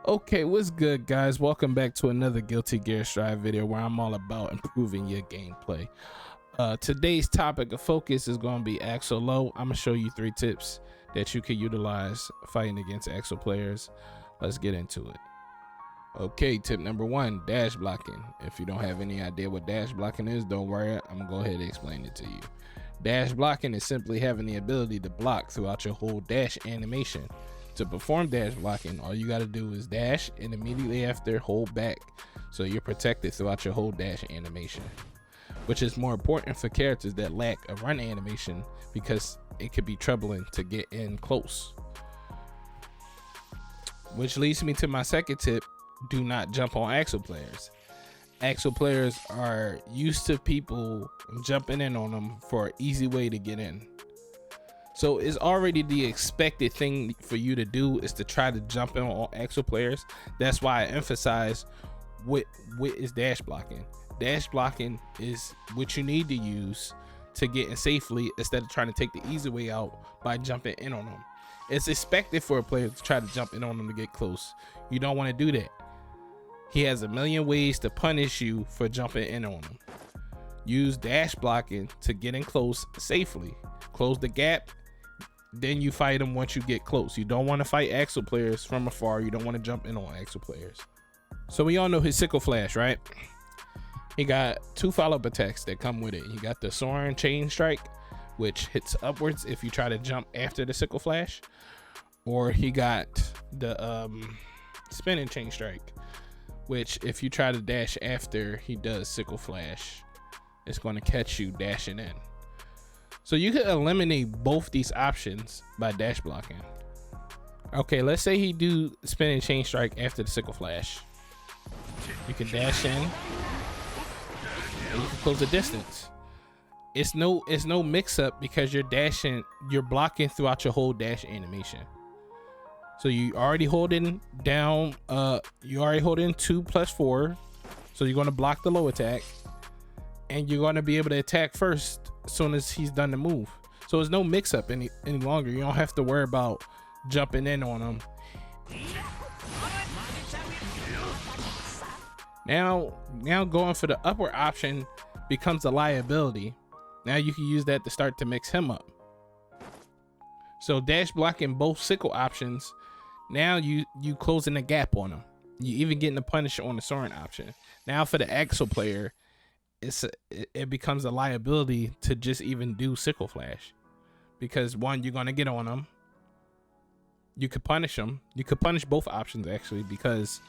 Okay, what's good, guys? Welcome back to another Guilty Gear Strive video where I'm all about improving your gameplay. Today's topic of focus is going to be Axel Low. I'm going to show you 3 tips that you can utilize fighting against Axel players. Let's get into it. Okay, tip number 1, dash blocking. If you don't have any idea what dash blocking is, don't worry, I'm going to go ahead and explain it to you. Dash blocking is simply having the ability to block throughout your whole dash animation. To perform dash blocking, all you got to do is dash and immediately after hold back, so you're protected throughout your whole dash animation, which is more important for characters that lack a run animation because it could be troubling to get in close. Which leads me to my second tip: do not jump on Axel players. Axel players are used to people jumping in on them for an easy way to get in. So it's already the expected thing for you to do is to try to jump in on Axel players. That's why I emphasize what is dash blocking. Dash blocking is what you need to use to get in safely instead of trying to take the easy way out by jumping in on them. It's expected for a player to try to jump in on them to get close. You don't want to do that. He has a million ways to punish you for jumping in on him. Use dash blocking to get in close safely. Close the gap. Then you fight them once you get close. You don't want to fight Axel players from afar. You don't want to jump in on Axel players. So we all know his sickle flash, right? He got 2 follow-up attacks that come with it. He got the Soaring Chain Strike, which hits upwards if you try to jump after the sickle flash, or he got the Spinning Chain Strike, which if you try to dash after he does sickle flash, it's going to catch you dashing in. So you could eliminate both these options by dash blocking. Okay, let's say he do Spinning Chain Strike after the sickle flash. You can dash in and you can close the distance. It's no mix up because you're blocking throughout your whole dash animation. So you already holding down, you already holding 2+4. So you're going to block the low attack and you're going to be able to attack first as soon as he's done the move. So there's no mix up any longer. You don't have to worry about jumping in on him. Now going for the upward option becomes a liability. Now you can use that to start to mix him up. So dash blocking both sickle options, now you closing the gap on him. You even getting the punish on the Soaring option. Now for the Axel player, it becomes a liability to just even do sickle flash, because one, you're gonna get on them. You could punish them. You could punish both options actually, because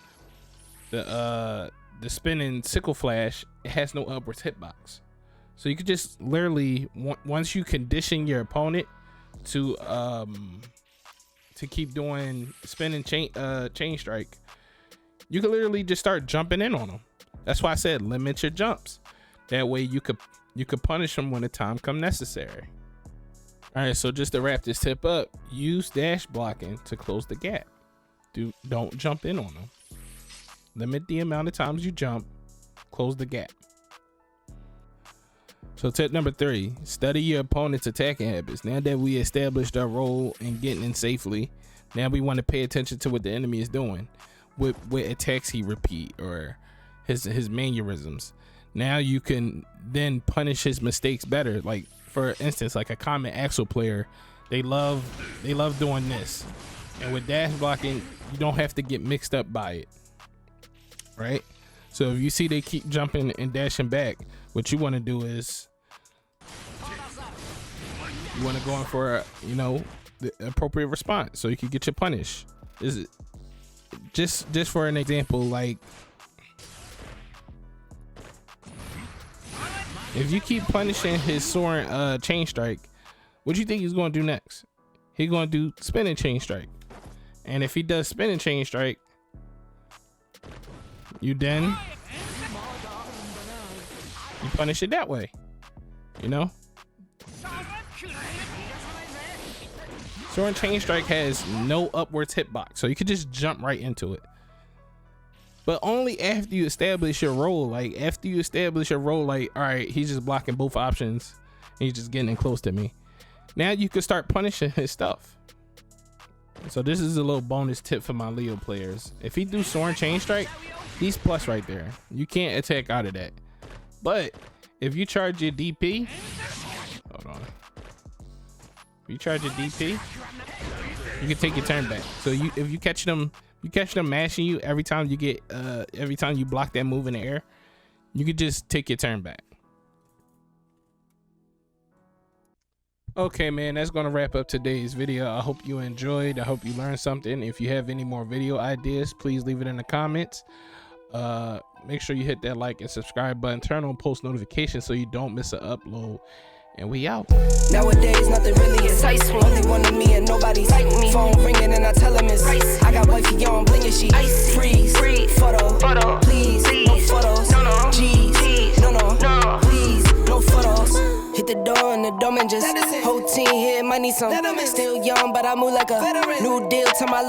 the spinning sickle flash, it has no upwards hitbox. So you could just literally, once you condition your opponent to keep doing spinning chain strike, you could literally just start jumping in on them. That's why I said limit your jumps. That way you could punish them when the time comes necessary. All right, so just to wrap this tip up, use dash blocking to close the gap. Don't jump in on them. Limit the amount of times you jump, close the gap. So tip number 3, study your opponent's attacking habits. Now that we established our role in getting in safely, now we want to pay attention to what the enemy is doing, what attacks he repeat, or his mannerisms. Now you can then punish his mistakes better. Like for instance, like a common Axel player, they love doing this, and with dash blocking, you don't have to get mixed up by it, right? So if you see they keep jumping and dashing back, what you want to do is you want to go in for the appropriate response so you can get your punish. Is it just for an example, like if you keep punishing his Soaring Chain Strike, what do you think he's going to do next? He's going to do Spinning Chain Strike. And if he does Spinning Chain Strike, you punish it that way, Soaring Chain Strike has no upwards hitbox, so you could just jump right into it. But only after you establish your role. Like all right, he's just blocking both options and he's just getting in close to me. Now you can start punishing his stuff. So this is a little bonus tip for my Leo players. If he do Soaring Chain Strike, he's plus right there. You can't attack out of that. But if you charge your DP, hold on. If you charge your DP, you can take your turn back. So if you catch them mashing you every time you get every time you block that move in the air, you could just take your turn back. Okay, man, that's gonna wrap up today's video. I hope you enjoyed. I hope you learned something. If you have any more video ideas, please leave it in the comments. Make sure you hit that like and subscribe button, turn on post notifications so you don't miss an upload, and we out. Nowadays nothing really excites me. Only one of me and nobody's like me. Phone ringing and I tell him it's ice. I got wifey on bling and she ice. Freeze, photo, please, no photos. No, G's, no, please, no photos. Hit the door and the dome and just whole team here might need some. Still young but I move like a new deal to my